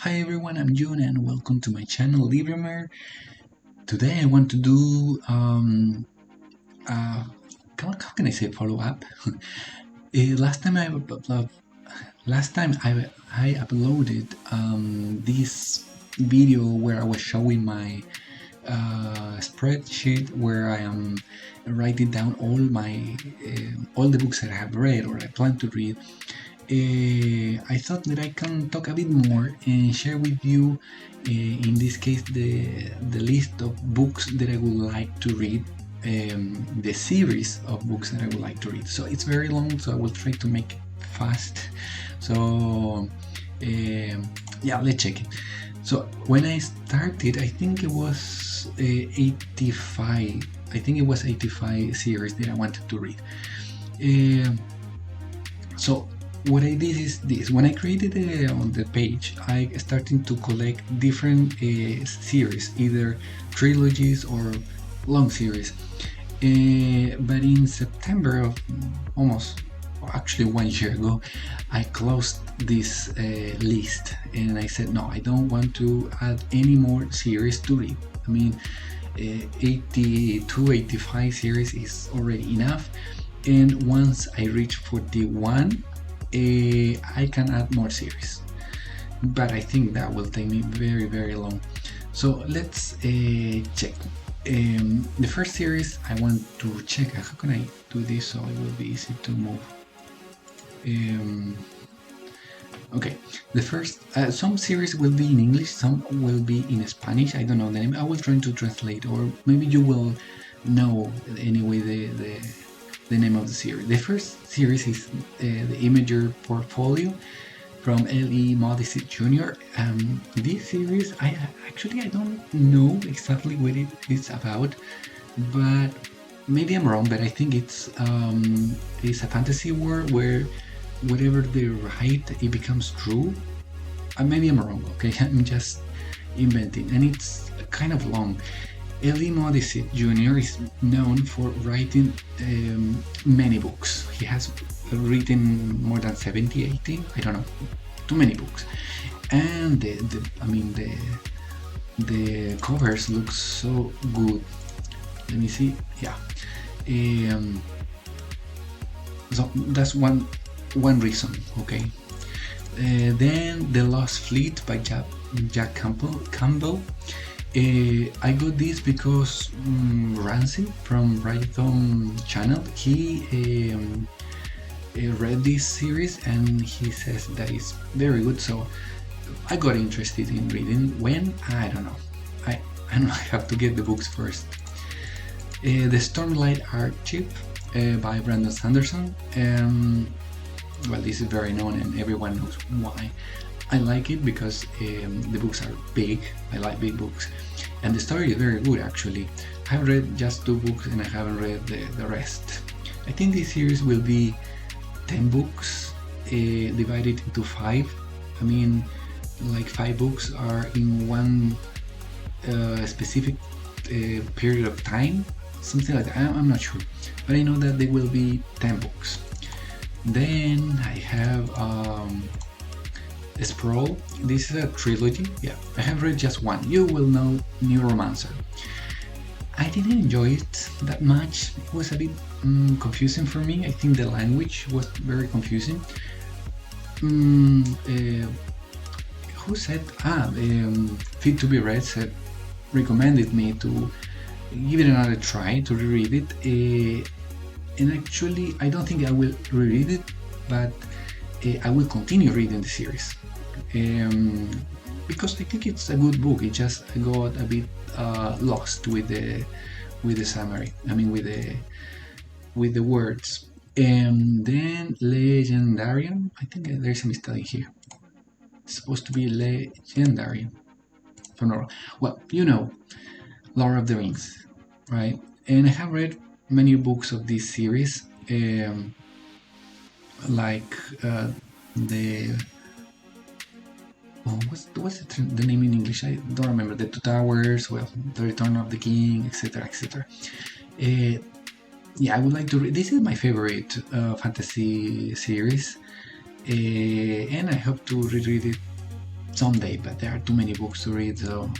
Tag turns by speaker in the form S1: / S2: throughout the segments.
S1: Hi everyone, I'm Jiun and welcome to my channel Libremer. Today I want to do how can I say follow up? Last time I uploaded this video where I was showing my spreadsheet where I am writing down all the books that I have read or I plan to read. I thought that I can talk a bit more and share with you, in this case, the list of books that I would like to read, the series of books that I would like to read. So it's very long, so I will try to make it fast. So yeah, let's check it. So when I started, I think it was 85. I think it was 85 series that I wanted to read. So what I did is this: when I created on the page, I started to collect different series, either trilogies or long series. But in September of almost, actually 1 year ago, I closed this list and I said, no, I don't want to add any more series to read. I mean, 82, 85 series is already enough. And once I reach 41, I can add more series, but I think that will take me very, very long. So let's check. The first series I want to check. How can I do this so it will be easy to move? Okay, the first, some series will be in English, some will be in Spanish. I don't know the name. I will try to translate, or maybe you will know anyway the name of the series. The first series is the Imager Portfolio from L.E. Modesty Jr. This series, I don't know exactly what it is about, but maybe I'm wrong. But I think it's a fantasy world where whatever they write, it becomes true. Maybe I'm wrong. Okay, I'm just inventing, and it's kind of long. L.E. Modesty Jr. is known for writing many books. He has written more than 70, 80, I don't know, too many books. And the covers look so good. Let me see. Yeah. So that's one reason. Okay. Then The Lost Fleet by Jack Campbell. I got this because Rancy from Brighton channel, he read this series and he says that it's very good, so I got interested in reading. When? I don't know. I have to get the books first. The Stormlight Archive by Brandon Sanderson. Well, this is very known and everyone knows why. I like it because the books are big. I like big books, and the story is very good. Actually, I have read just 2 books and I haven't read the rest. I think this series will be 10 books divided into 5. I mean, like 5 books are in one specific period of time, something like that. I'm not sure, but I know that there will be 10 books. Then I have Sprawl. This is a trilogy. Yeah, I have read just one. You will know Neuromancer. I didn't enjoy it that much. It was a bit confusing for me. I think the language was very confusing. Who said? Fit to be Read recommended me to give it another try, to reread it. And actually, I don't think I will reread it, but I will continue reading the series. Because I think it's a good book. It just got a bit lost with the summary. I mean, with the words. And then Legendarium. I think there's a mistake here. It's supposed to be Legendarium. Well, you know, Lord of the Rings, right? And I have read many books of this series, like the what's the name in English? I don't remember. The Two Towers, well, The Return of the King, etc., etc. Yeah, I would like to read. This is my favorite fantasy series, and I hope to reread it someday, but there are too many books to read. So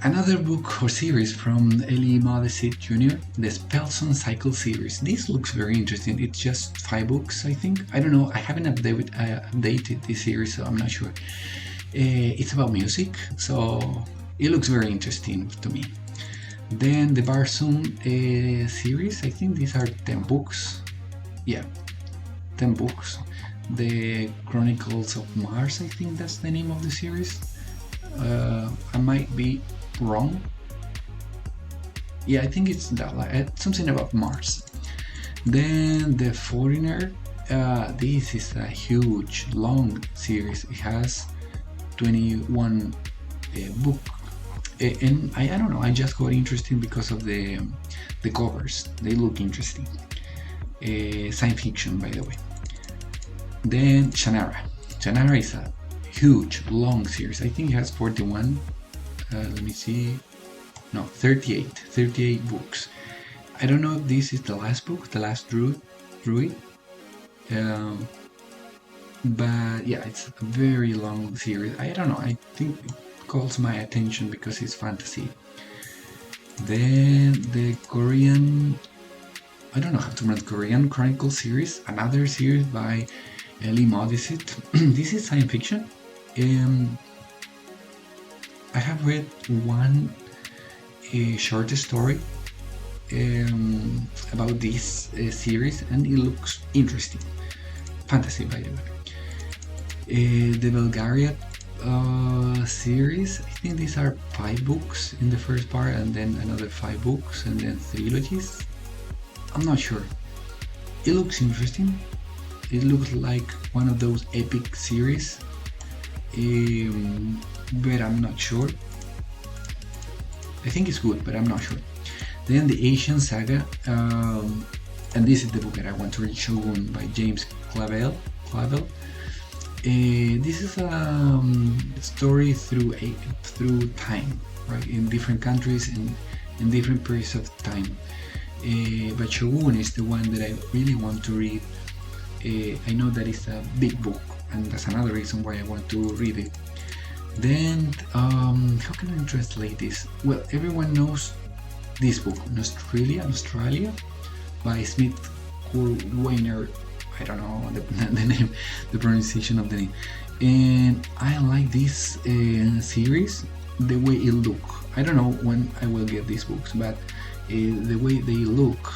S1: another book or series from Elie Modesitt Jr., the Spellson Cycle series. This looks very interesting. It's just 5 books, I think. I don't know. I haven't updated this series, so I'm not sure. It's about music, so it looks very interesting to me. Then the Barsum series. I think these are 10 books. Yeah, 10 books. The Chronicles of Mars. I think that's the name of the series. I might be wrong. Yeah, I think it's that, something about Mars. Then The Foreigner. This is a huge, long series. It has 21 book, and I don't know. I just got interested because of the covers. They look interesting. Science fiction, by the way. Then Shannara. Shannara is a huge, long series. I think it has 41. Let me see. No, 38 books. I don't know if this is the last book, the last druid. But yeah, it's a very long series. I don't know. I think it calls my attention because it's fantasy. Then the Korean, I don't know how to pronounce, Korean Chronicle series, another series by Elie Modesitt. This is science fiction. I have read one short story about this series, and it looks interesting. Fantasy, by the way. The Bulgaria series. I think these are 5 books in the first part, and then another 5 books, and then trilogies. I'm not sure. It looks interesting. It looks like one of those epic series. But I'm not sure. I think it's good, but I'm not sure. Then the Asian Saga, and this is the book that I want to read, Shogun by James Clavell. This is a story through time, right? In different countries and in different periods of time. But Shogun is the one that I really want to read. I know that it's a big book, and that's another reason why I want to read it. Then, how can I translate this? Well, everyone knows this book, Australia, by Smith Weiner. I don't know the name, the pronunciation of the name. And I like this series, the way it look. I don't know when I will get these books, but the way they look,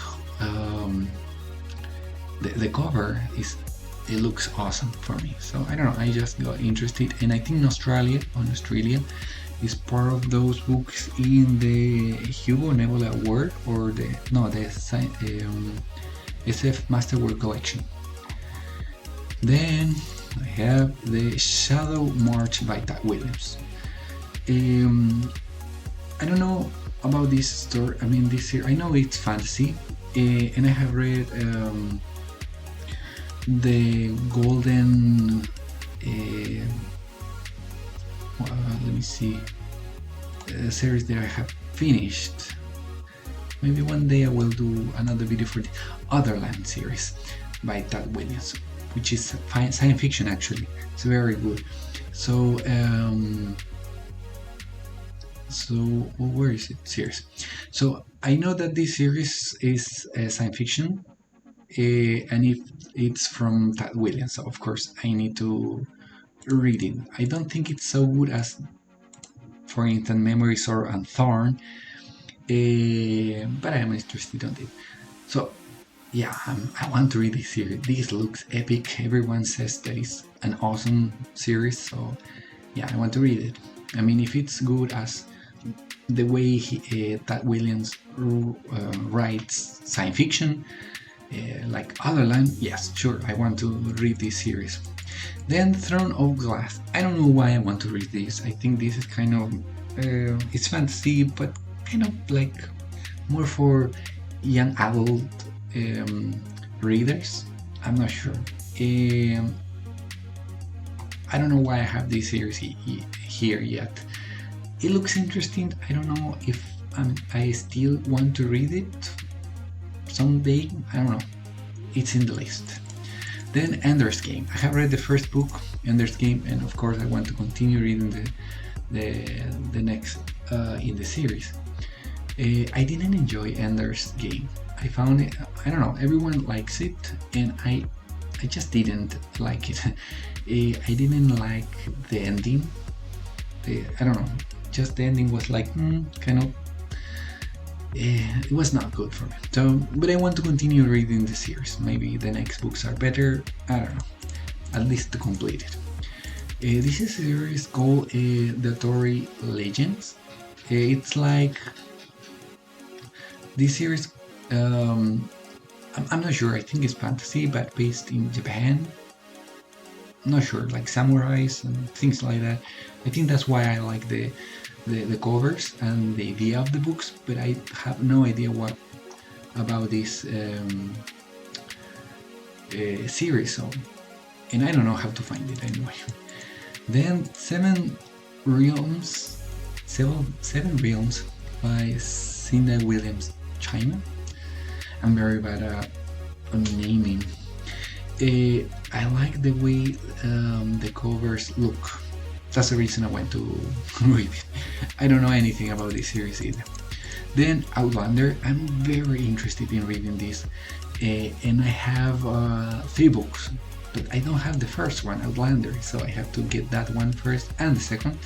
S1: the cover it looks awesome for me. So I don't know, I just got interested, and I think Australia is part of those books in the Hugo Nebula Award, or the SF Masterwork Collection. Then I have the Shadow March by Tad Williams. I don't know about this story. I mean, this here, I know it's fantasy, and I have read the Golden. Let me see. A series that I have finished. Maybe one day I will do another video for the Otherland series by Tad Williams, which is science fiction actually. It's very good. So where is it? Series. So I know that this series is science fiction, and if it's from Tad Williams, so of course I need to read it. I don't think it's so good as, for instance, Memories or Thorn, but I am interested on it. So yeah, I want to read this series. This looks epic. Everyone says that it's an awesome series, so yeah, I want to read it. I mean, if it's good as the way Tad Williams writes science fiction, like Otherland, yes, sure, I want to read this series. Then Throne of Glass. I don't know why I want to read this. I think this is kind of it's fantasy, but kind of like more for young adult readers. I'm not sure. I don't know why I have this series here yet. It looks interesting. I don't know if I still want to read it someday. I don't know. It's in the list. Then Ender's Game. I have read the first book, Ender's Game, and of course I want to continue reading the next in the series. I didn't enjoy Ender's Game. I found it, I don't know, everyone likes it, and I just didn't like it. I didn't like the ending. I don't know, just the ending was like, kind of, it was not good for me. So, but I want to continue reading the series. Maybe the next books are better, I don't know, at least to complete it. This is a series called The Trilogies. It's like, this series, I'm not sure, I think it's fantasy, but based in Japan. I'm not sure, like samurais and things like that. I think that's why I like the covers and the idea of the books, but I have no idea what about this series, so, and I don't know how to find it anyway. Then Seven Realms by Cinda Williams China. I'm very bad at naming. I like the way the covers look. That's the reason I went to read it. I don't know anything about this series either. Then Outlander. I'm very interested in reading this, and I have 3 books, but I don't have the first one, Outlander, so I have to get that one first and the second,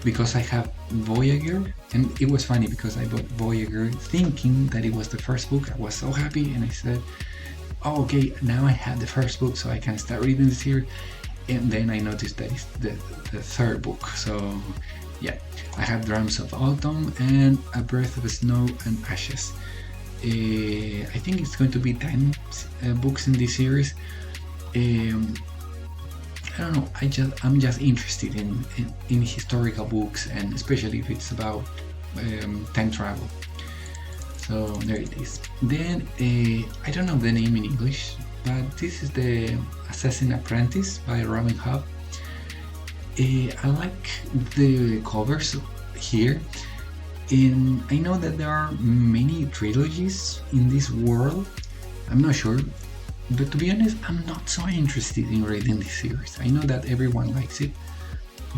S1: because I have Voyager. And it was funny because I bought Voyager thinking that it was the first book. I was so happy, and I said, oh, okay, now I have the first book, so I can start reading the series. And then I noticed that it's the third book. So yeah, I have Drums of Autumn and A Breath of Snow and Ashes. I think it's going to be 10 books in this series. I don't know, I'm just interested in historical books, and especially if it's about time travel. So there it is. Then I don't know the name in English, but this is the Assassin Apprentice by Robin Hobb. I like the covers here, and I know that there are many trilogies in this world. I'm not sure, but to be honest, I'm not so interested in reading this series. I know that everyone likes it,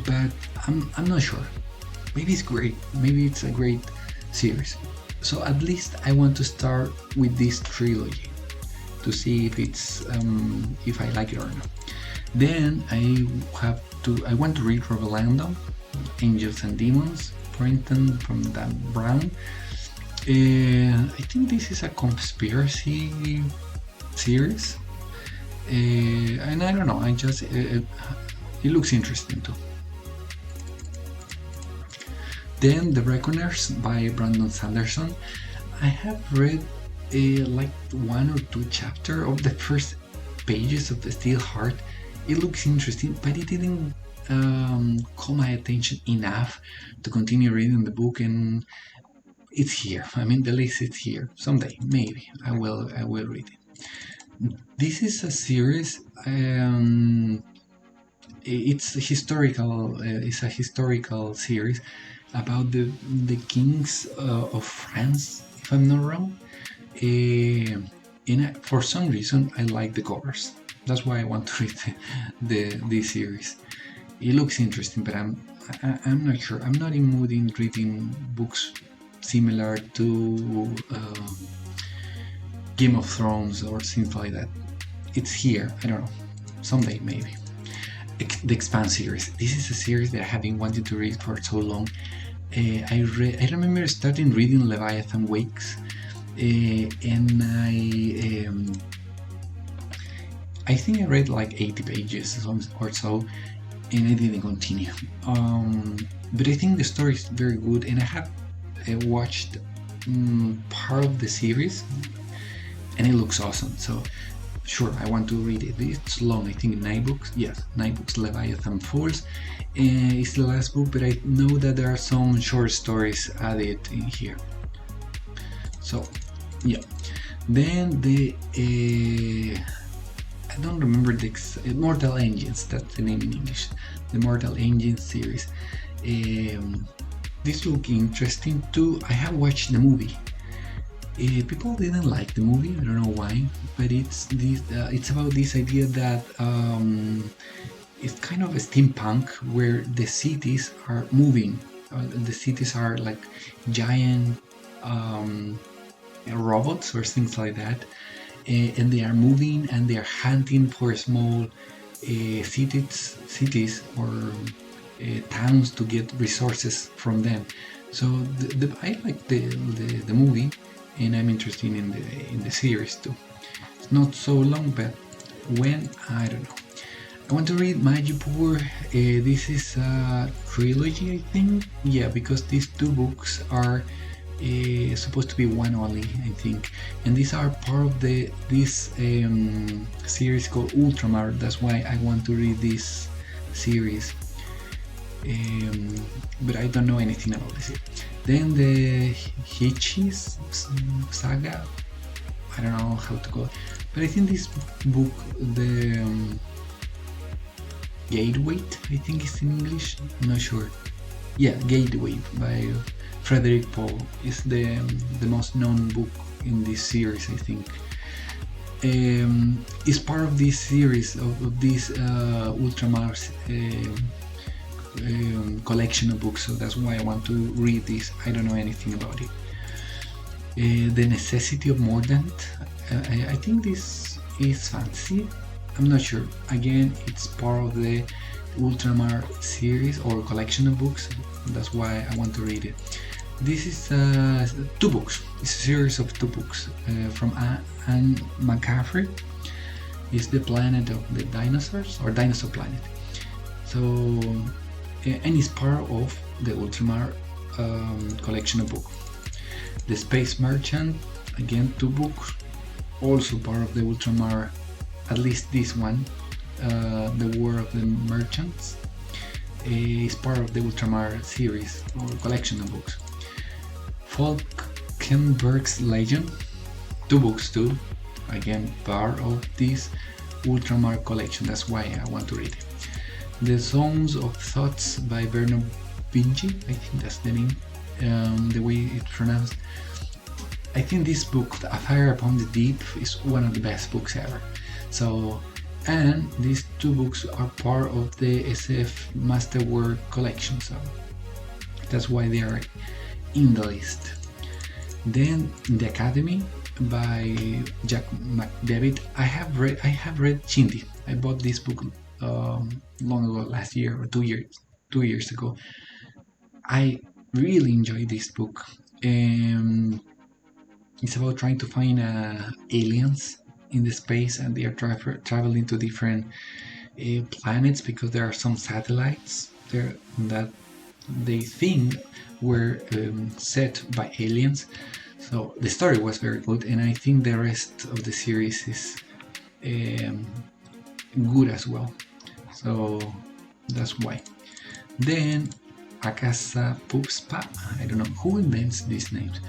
S1: but I'm not sure. Maybe it's great. Maybe it's a great series. So at least I want to start with this trilogy to see if it's if I like it or not. Then I want to read Revelando, Angels and Demons, printed from Dan Brown. I think this is a conspiracy series, and I don't know. It looks interesting too. Then The Reckoners by Brandon Sanderson. I have read like 1 or 2 chapters of the first pages of The Steel Heart. It looks interesting, but it didn't call my attention enough to continue reading the book, and it's here. I mean, the list is here. Someday, maybe I will read it. This is a series. It's historical. It's a historical series about the kings of France, if I'm not wrong. For some reason, I like the covers. That's why I want to read this series. It looks interesting, but I'm not sure. I'm not in mood in reading books similar to Game of Thrones or things like that. It's here. I don't know. Someday, maybe. The Expanse series. This is a series that I have been wanting to read for so long. I remember starting reading Leviathan Wakes, and I think I read like 80 pages or so, and I didn't continue. But I think the story is very good, and I have watched part of the series, and it looks awesome. So sure, I want to read it. It's long, I think 9 books. Yes, 9 books, Leviathan Falls. It's the last book, but I know that there are some short stories added in here. So, yeah. Then I don't remember the Mortal Engines, that's the name in English. The Mortal Engines series. This looks interesting too. I have watched the movie. People didn't like the movie. I don't know why, but it's about this idea that it's kind of a steampunk where the cities are moving. The cities are like giant um, robots or things like that, and they are moving and they are hunting for small cities or towns to get resources from them. So I like the movie, and I'm interested in the series too. It's not so long, but when I don't know. I want to read Majipur. This is a trilogy, I think. Yeah, because these two books are supposed to be one only, I think, and these are part of this series called Ultramar. That's why I want to read this series, but I don't know anything about this. Then the Hitchis saga. I don't know how to call it, but I think this book, the Gateway, I think it's in English. I'm not sure. Yeah, Gateway by Frederick Paul is the most known book in this series, I think. It's part of this series of this Ultramar collection of books, so that's why I want to read this. I don't know anything about it. The Necessity of Mordant. I think this is fancy. I'm not sure. Again, it's part of the Ultramar series or collection of books. That's why I want to read it. This is two books. It's a series of two books from Anne McCaffrey. It's the planet of the dinosaurs, or Dinosaur Planet. So, and it's part of the Ultramar collection of books. The Space Merchant, again, two books, also part of the Ultramar, at least this one, The War of the Merchants, is part of the Ultramar series or collection of books. Falkenberg's Legend, two books too, again part of this Ultramar collection. That's why I want to read it. The Songs of Thoughts by Bernard Vinci, I think that's the name, the way it's pronounced. I think this book, A Fire Upon the Deep, is one of the best books ever. So, and these two books are part of the SF Masterwork collection, so that's why they are in the list. Then The Academy by Jack McDevitt. I have read Chindi. I bought this book long ago, last year or 2 years ago. I really enjoyed this book. It's about trying to find aliens in the space, and they are traveling to different planets because there are some satellites there that they think were set by aliens. So the story was very good, and I think the rest of the series is good as well. So that's why. Then Akasa Pupspa, I don't know who invents these names.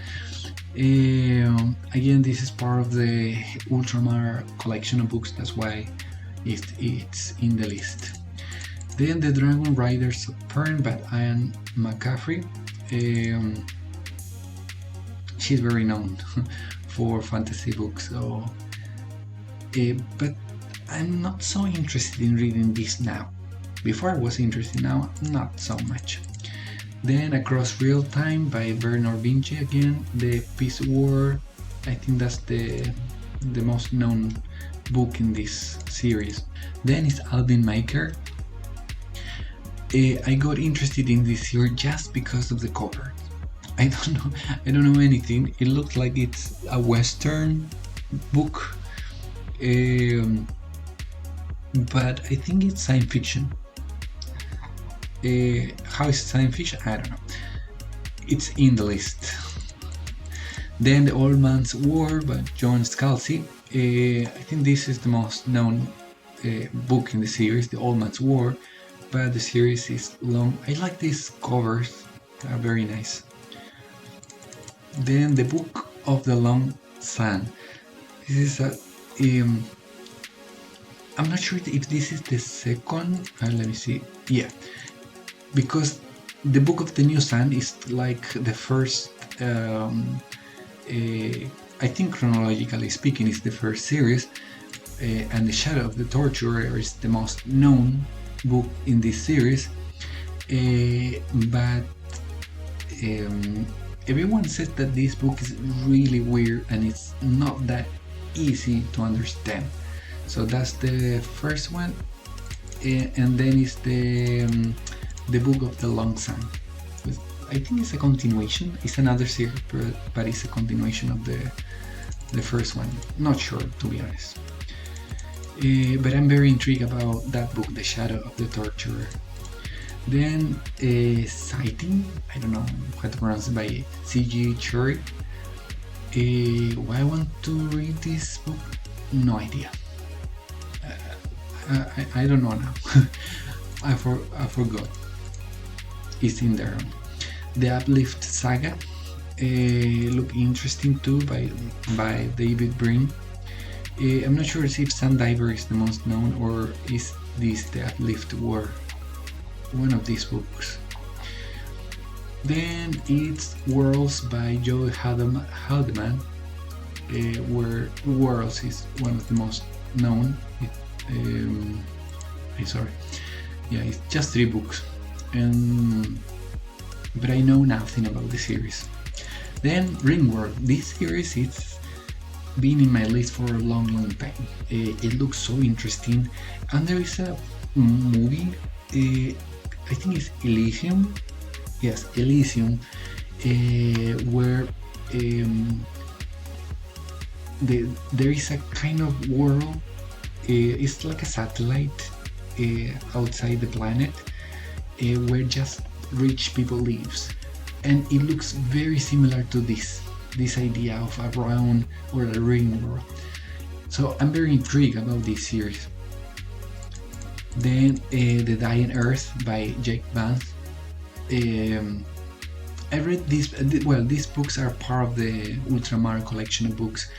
S1: Again, this is part of the Ultramar collection of books. That's why it's in the list. Then the Dragon Riders of Pern by Anne McCaffrey. She's very known for fantasy books, so but I'm not so interested in reading this now. Before I was interested, now not so much. Then Across Real Time by Bernard Vinci, again, the Peace War. I think that's the most known book in this series. Then it's Alvin Maker. I got interested in this series just because of the cover. I don't know anything. It looks like it's a Western book, but I think it's science fiction. How is science fiction? I don't know. It's in the list. Then The Old Man's War by John Scalzi. I think this is the most known book in the series, The Old Man's War, but the series is long. I like these covers, they are very nice. Then The Book of the Long Sun. This is a I'm not sure if this is the second. Let me see. Yeah, because the Book of the New Sun is like the first I think chronologically speaking, is the first series, and The Shadow of the Torturer is the most known book in this series. But everyone says that this book is really weird and it's not that easy to understand. So that's the first one, and then is the Book of the Long Sun. I think it's a continuation. It's another series, but it's a continuation of the first one. Not sure, to be honest. But I'm very intrigued about that book, The Shadow of the Torturer. Then Sighting, I don't know how to pronounce it, by C.G. Cherry. Why I want to read this book? No idea. I don't know now. I forgot. It's in there. The Uplift Saga look interesting too, by David Brin. I'm not sure if Sundiver is the most known, or is this The Uplift War, one of these books. Then it's Worlds by Joe Haldeman, where Worlds is one of the most known. It's just 3 books, but I know nothing about the series. Then Ringworld. This series it's been in my list for a long time. It looks so interesting, and there is a movie. I think it's Elysium. Yes, Elysium, where there is a kind of world. It's like a satellite outside the planet, where just rich people lives, and it looks very similar to this idea of a round or a ring world. So I'm very intrigued about this series. Then The Dying Earth by Jake Vance. I read this. Well, these books are part of the Ultramar collection of books,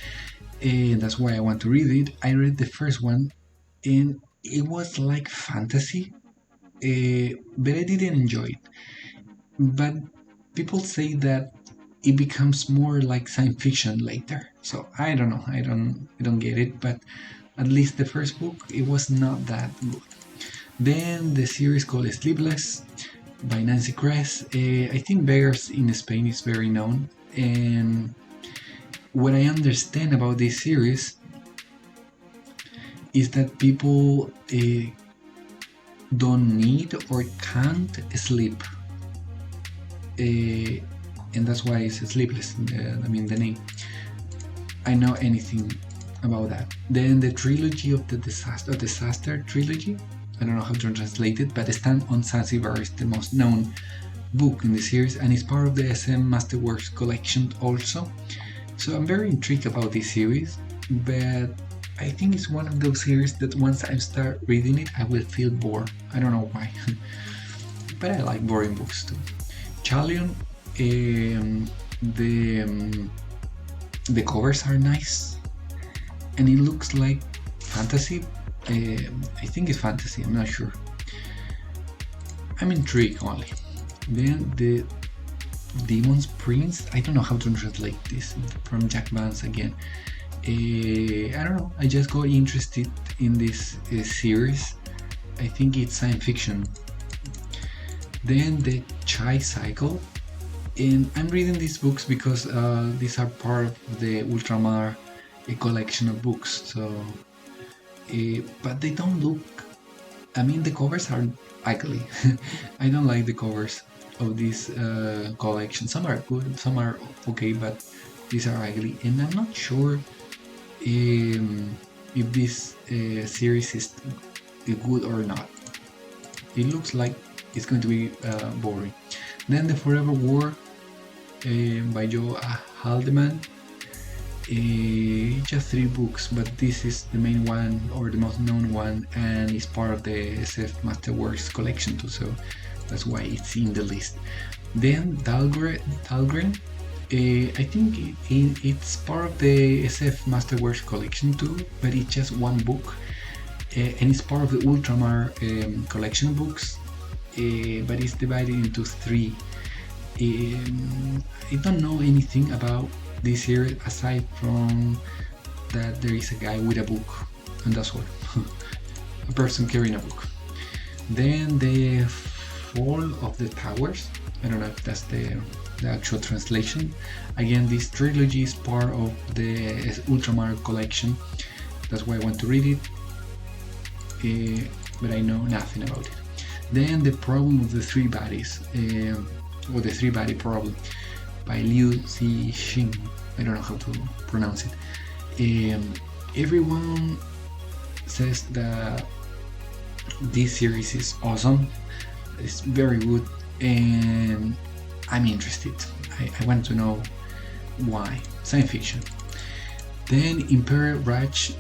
S1: and that's why I want to read it. I read the first one, and it was like fantasy, but I didn't enjoy it. But people say that it becomes more like science fiction later. So I don't know. I don't get it. But at least the first book, it was not that good. Then the series called Sleepless by Nancy Kress. I think Beggars in Spain is very known. And what I understand about this series is that people don't need or can't sleep. And that's why it's Sleepless, the name. I know anything about that. Then the trilogy of the disaster trilogy. I don't know how to translate it, but Stand on Zanzibar is the most known book in the series, and it's part of the SM Masterworks collection also. So I'm very intrigued about this series, but I think it's one of those series that once I start reading it, I will feel bored. I don't know why, but I like boring books too. Chalion, the covers are nice, and it looks like fantasy. I think it's fantasy, I'm not sure. I'm intrigued only. Then the Demon's Prince, I don't know how to translate this, from Jack Vance again. I don't know, I just got interested in this series. I think it's science fiction. Then the Chai Cycle, and I'm reading these books because these are part of the Ultramar collection of books. So, but they don't look. The covers are ugly. I don't like the covers of this collection. Some are good, some are okay, but these are ugly, and I'm not sure if this series is good or not. It looks like it's going to be boring. Then the Forever War by Joe Haldeman. Just 3 books, but this is the main one or the most known one, and it's part of the SF Masterworks collection too, so that's why it's in the list. Then Dahlgren, I think it's part of the SF Masterworks collection too, but it's just 1 book, and it's part of the Ultramar collection books, but it's divided into 3. I don't know anything about this series, aside from that there is a guy with a book, and that's all. A person carrying a book. Then the Fall of the Towers. I don't know if that's the actual translation. Again, this trilogy is part of the Ultramar collection. That's why I want to read it, but I know nothing about it. Then The Problem of the Three Bodies, or The Three Body Problem, by Liu Cixin. I don't know how to pronounce it. Everyone says that this series is awesome. It's very good, and I'm interested. I want to know why. Science fiction. Then Imperial Raj,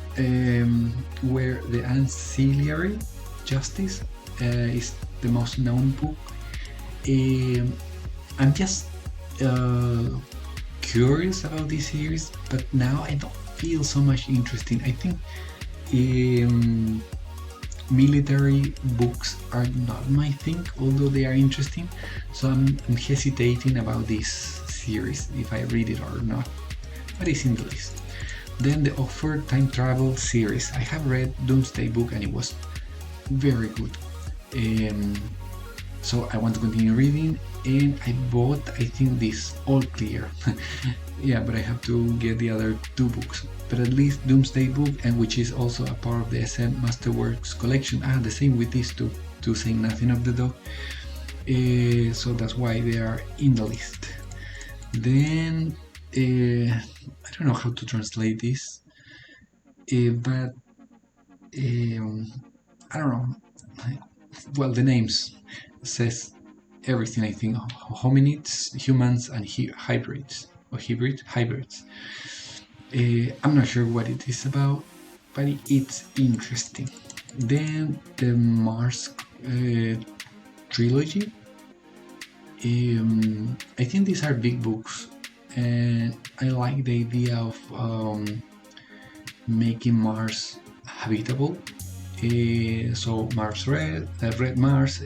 S1: where the Ancillary Justice is the most known book. I'm just curious about this series, but now I don't feel so much interested. I think military books are not my thing, although they are interesting. So I'm hesitating about this series, if I read it or not, but it's in the list. Then the Oxford Time Travel series. I have read Doomsday Book and it was very good. So I want to continue reading, and I bought, I think, this All Clear. Yeah, but I have to get the other two books. But at least Doomsday Book, and which is also a part of the SM Masterworks collection. The same with these two, to say nothing of the dog. So that's why they are in the list. Then I don't know how to translate this, but I don't know. Well, the names says everything, I think. Hominids, humans, and hybrids, or hybrids. I'm not sure what it is about, but it's interesting. Then the Mars trilogy. I think these are big books, and I like the idea of making Mars habitable. So Mars Red Mars,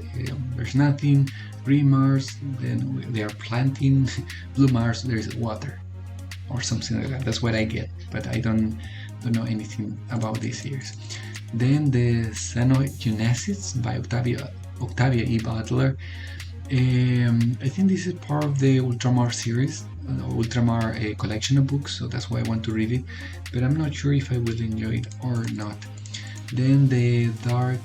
S1: there's nothing. Green Mars, then they are planting. Blue Mars, there's water, or something like that. That's what I get, but I don't know anything about this series. Then the Xenogenesis by Octavia E. Butler. I think this is part of the Ultramar series, Ultramar collection of books, so that's why I want to read it, but I'm not sure if I will enjoy it or not. Then the Dark...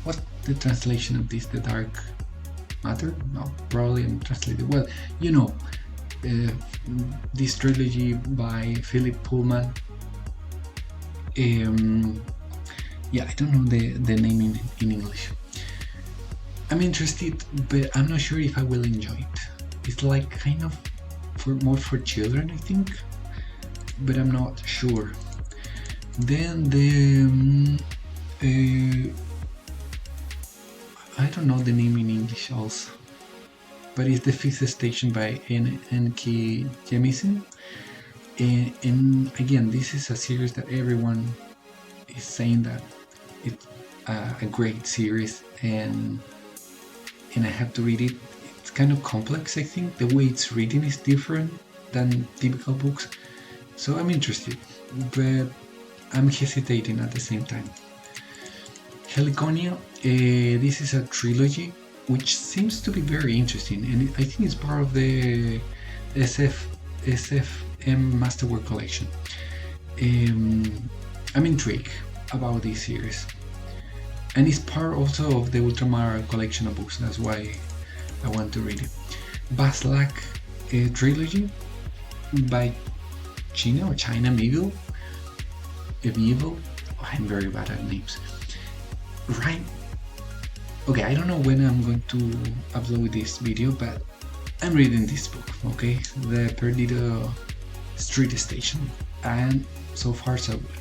S1: what's the translation of this? The Dark Matter? No, probably I'm translating. Well, you know, this trilogy by Philip Pullman. Yeah, I don't know the name in English. I'm interested, but I'm not sure if I will enjoy it. It's like kind of more for children, I think, but I'm not sure. Then the I don't know the name in English also, but it's The Fifth Station by N.K. Jemisin. And again, this is a series that everyone is saying that it's a great series, and I have to read it. It's kind of complex, I think. The way it's written is different than typical books, so I'm interested, but I'm hesitating at the same time. Heliconia, this is a trilogy which seems to be very interesting, and I think it's part of the SFM Masterwork collection. I'm intrigued about this series, and it's part also of the Ultramar collection of books. That's why I want to read it. Baslak trilogy by China Mieville. I'm very bad at names. Right? Okay, I don't know when I'm going to upload this video, but I'm reading this book, okay? The Perdido Street Station, and so far so good.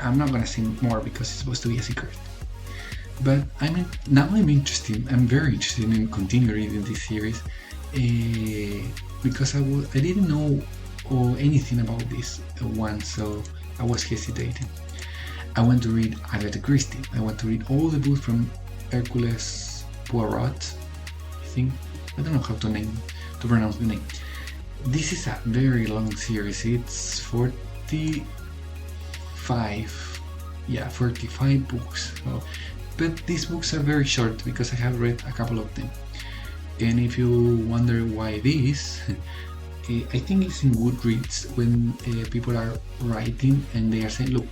S1: I'm not gonna say more because it's supposed to be a secret. But now I'm interested. I'm very interested in continue reading this series because I didn't know anything about this one, so I was hesitating. I want to read Agatha Christie. I want to read all the books from Hercules Poirot, I think. I don't know how to pronounce the name. This is a very long series. It's 45 books. So, but these books are very short because I have read a couple of them. And if you wonder why this, I think it's in Goodreads when people are writing and they are saying, look,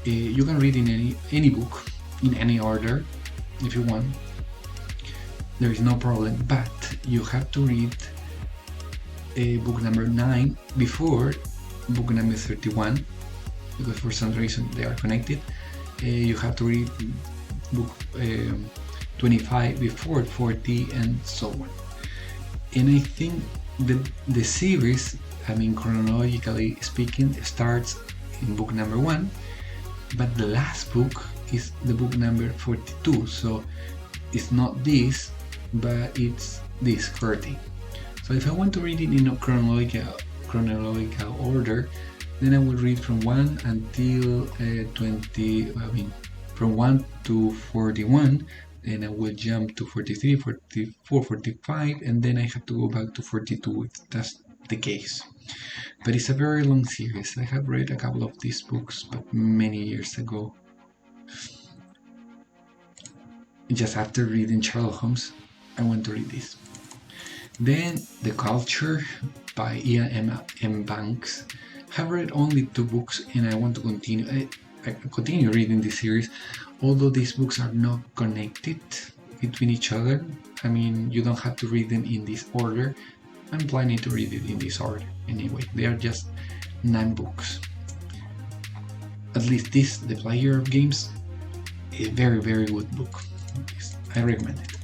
S1: you can read in any book in any order if you want. There is no problem, but you have to read book number 9 before book number 31, because for some reason they are connected. You have to read book 25 before 40 and so on. And I think the series, I mean chronologically speaking, starts in book number 1, but the last book is the book number 42, so it's not this, but it's this 30. So if I want to read it in a chronological order, then I will read from 1 until 20, I mean from 1 to 41, then I will jump to 43, 44, 45, and then I have to go back to 42 if that's the case. But it's a very long series. I have read a couple of these books, but many years ago. Just after reading Sherlock Holmes, I want to read this. Then The Culture by Ian M. Banks. I have read only 2 books and I want to continue. I continue reading this series, although these books are not connected between each other. I mean, you don't have to read them in this order. I'm planning to read it in this order anyway. They are just 9 books. At least this, The Player of Games, a very, very good book. I recommend it.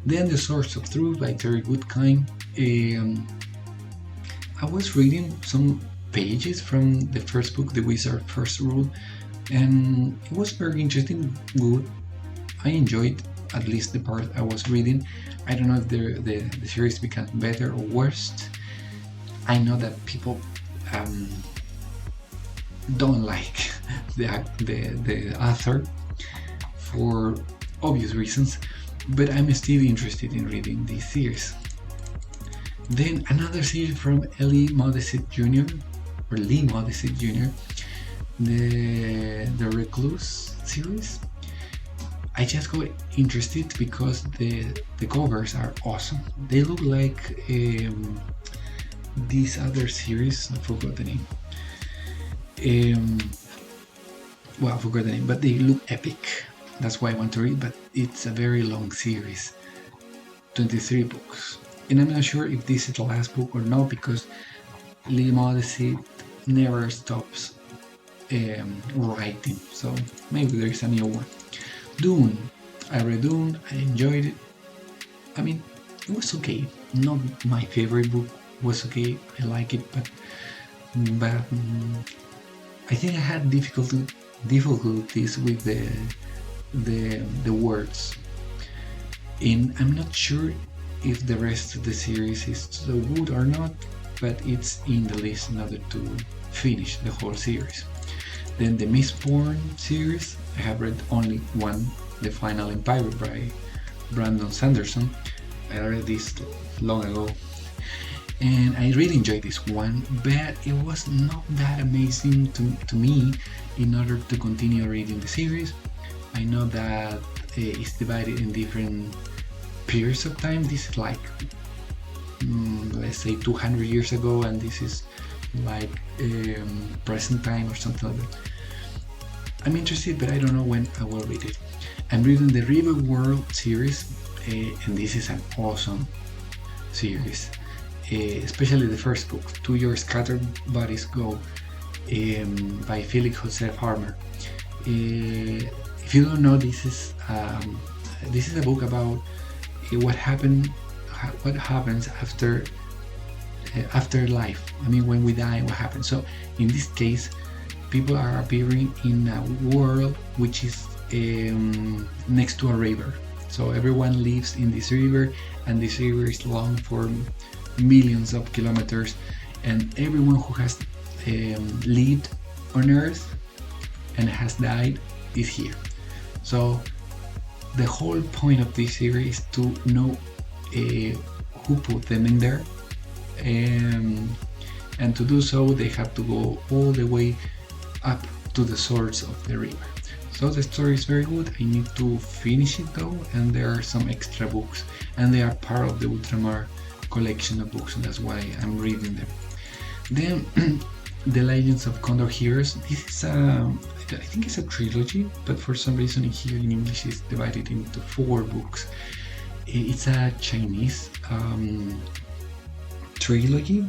S1: Then The Source of Truth by Terry Goodkind. I was reading some pages from the first book, The Wizard's First Rule, and it was very interesting, good. I enjoyed at least the part I was reading. I don't know if the series becomes better or worse. I know that people don't like the author for obvious reasons, but I'm still interested in reading this series. Then another series from Lee Modesitt Jr., the Recluse series. I just got interested because the covers are awesome. They look like this other series, I forgot the name. I forgot the name, but they look epic. That's why I want to read, but it's a very long series, 23 books. And I'm not sure if this is the last book or not, because Lee Modesitt never stops writing, so maybe there's a new one. Dune. I read Dune, I enjoyed it. I mean, it was okay. Not my favorite book, was okay, I like it, but I think I had difficulties with the words. And I'm not sure if the rest of the series is so good or not, but it's in the list in order to finish the whole series. Then the Mistborn series, I have read only one, The Final Empire by Brandon Sanderson. I read this long ago, and I really enjoyed this one, but it was not that amazing to me in order to continue reading the series. I know that it's divided in different periods of time. This is like, let's say 200 years ago, and this is like present time or something like that. I'm interested, but I don't know when I will read it. I'm reading the River World series, and this is an awesome series, especially the first book, To Your Scattered Bodies Go, by Philip Joseph Harmer. If you don't know, this is a book about what happens after life. I mean, when we die, what happens? So in this case, people are appearing in a world which is next to a river. So everyone lives in this river, and this river is long for millions of kilometers, and everyone who has lived on Earth and has died is here. So the whole point of this series is to know who put them in there, and to do so they have to go all the way up to the source of the river. So the story is very good. I need to finish it though, and there are some extra books, and they are part of the Ultramar collection of books, and that's why I'm reading them. Then The Legends of Condor Heroes. This is I think it's a trilogy, but for some reason here in English it's divided into 4 books. It's a Chinese trilogy,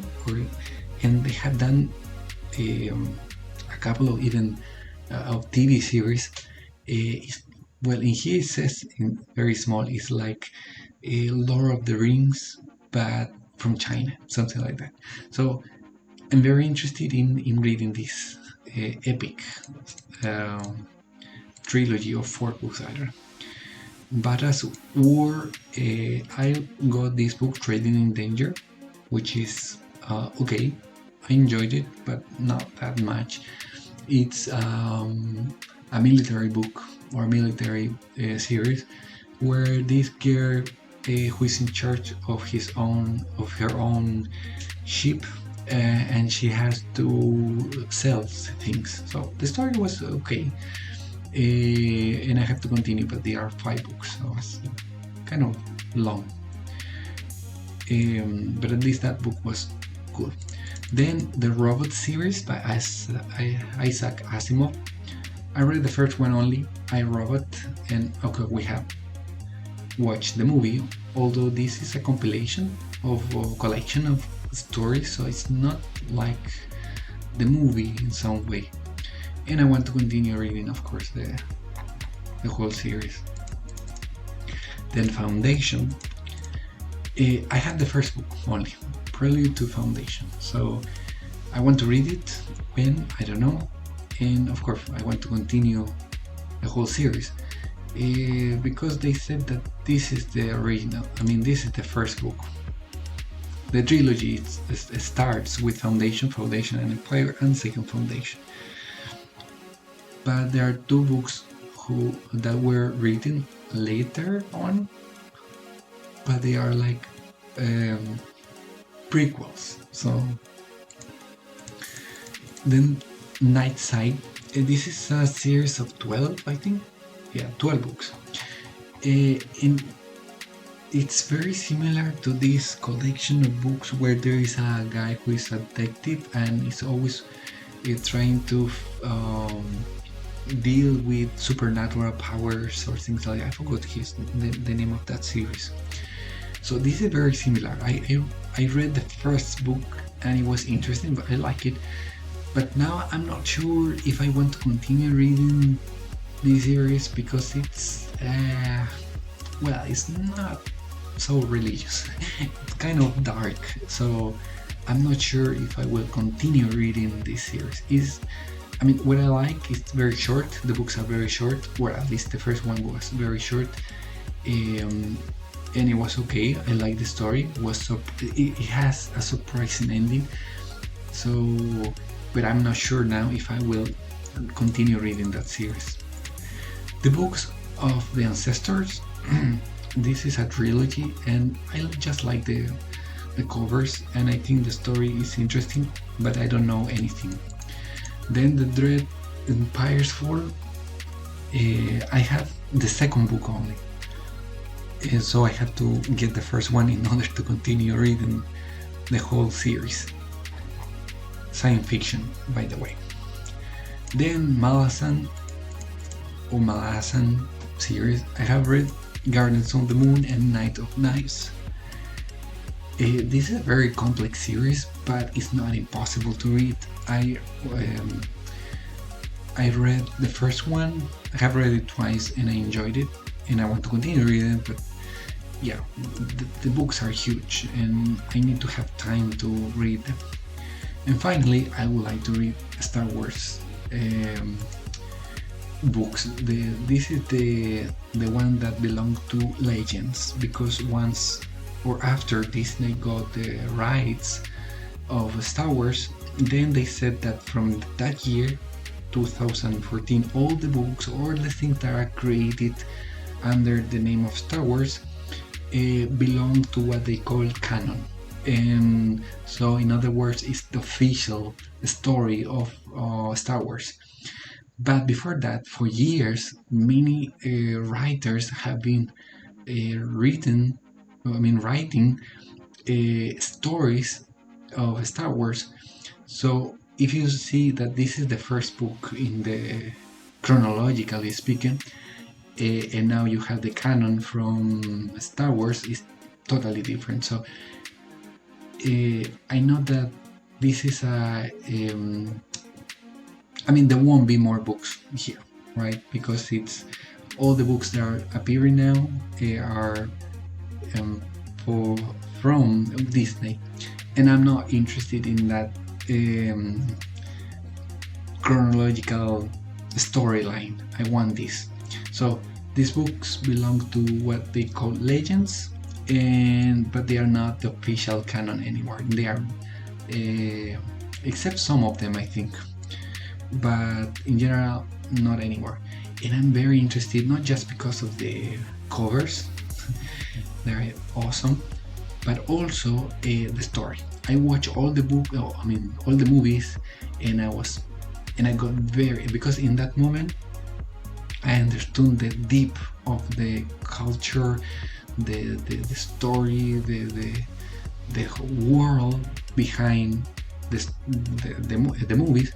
S1: and they have done a couple of even of TV series. Well, in here it says in very small, it's like a Lord of the Rings, but from China, something like that. So I'm very interested in reading this epic trilogy of 4 books. I don't know. But as War, I got this book, Trading in Danger, which is okay. I enjoyed it, but not that much. It's a military book or military series where this girl who is in charge of her own ship, and she has to sell things. So the story was okay, and I have to continue, but there are 5 books, so it's kind of long. But at least that book was good. Then the Robot series by Isaac Asimov. I read the first one only, I, Robot, and okay, we have watched the movie, although this is a compilation of a collection of stories, so it's not like the movie in some way. And I want to continue reading, of course, the whole series. Then Foundation. I had the first book only, Prelude to Foundation. So I want to read it when, I don't know. And of course, I want to continue the whole series. Because they said that this is the original. I mean, this is the first book. The trilogy starts with Foundation and Empire, and Second Foundation. But there are 2 books that were written later on, but they are like prequels. So then Night Side. This is a series of 12, I think. Yeah, 12 books. And it's very similar to this collection of books where there is a guy who is a detective and is always trying to deal with supernatural powers or things like that. I forgot the name of that series. So this is very similar. I read the first book and it was interesting, but I like it. But now I'm not sure if I want to continue reading this series because it's well, it's not so religious. It's kind of dark, so I'm not sure if I will continue reading this series. I mean, what I like is very short. The books are very short, or at least the first one was very short, and it was okay. I like the story. It has a surprising ending. So, but I'm not sure now if I will continue reading that series. The books of the Ancestors. This is a trilogy, and I just like the covers, and I think the story is interesting, but I don't know anything. Then the Dread Empire's Fall. I have the second book only, and so I had to get the first one in order to continue reading the whole series. Science fiction, by the way. Then Malazan series. I have read Gardens on the Moon and Night of Knives. This is a very complex series, but it's not impossible to read. I read the first one. I have read it twice and I enjoyed it, and I want to continue reading it, but yeah, the books are huge and I need to have time to read them. And finally, I would like to read Star Wars books. This is the one that belonged to Legends, because once or after Disney got the rights of Star Wars, then they said that from that year 2014 all the books or the things that are created under the name of Star Wars belong to what they call canon. And so, in other words, it's the official story of Star Wars. But before that, for years, many writers have been writing stories of Star Wars. So if you see that this is the first book in the chronologically speaking, and now you have the canon from Star Wars, is totally different. So I know that this is there won't be more books here, right? Because it's all the books that are appearing now are for from Disney, and I'm not interested in that chronological storyline. I want this. So these books belong to what they call legends, but they are not the official canon anymore. They are, except some of them, I think, but in general, not anymore. And I'm very interested, not just because of the covers, they're awesome, but also the story. I watch all the all the movies, and I got very, because in that moment I understood the deep of the culture, the story, the world behind the movies.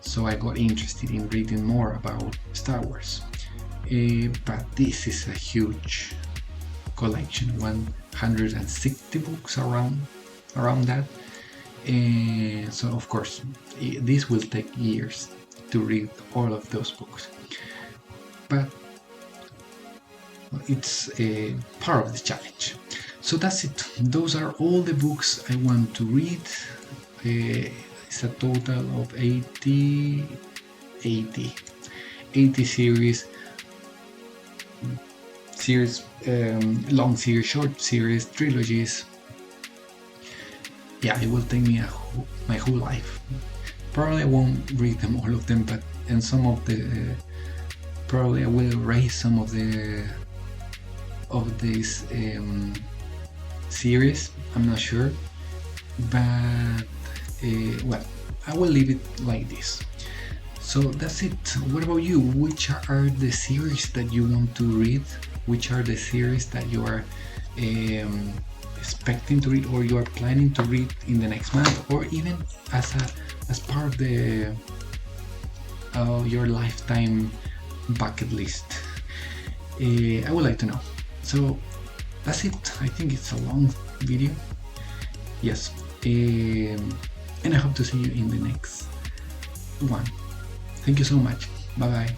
S1: So I got interested in reading more about Star Wars. But this is a huge collection, 160 books around that. And so of course this will take years to read all of those books, but it's a part of the challenge. So that's it. Those are all the books I want to read. It's a total of 80 series, long series, short series, trilogies. Yeah, it will take me my whole life. Probably I won't read them, all of them, but and some of the probably I will erase some of this series. I'm not sure, but well, I will leave it like this. So that's it. What about you? Which are the series that you want to read? Which are the series that you are expecting to read, or you are planning to read in the next month, or even as part of the your lifetime bucket list? I would like to know. So that's it. I think it's a long video. Yes. And I hope to see you in the next one. Thank you so much. Bye bye.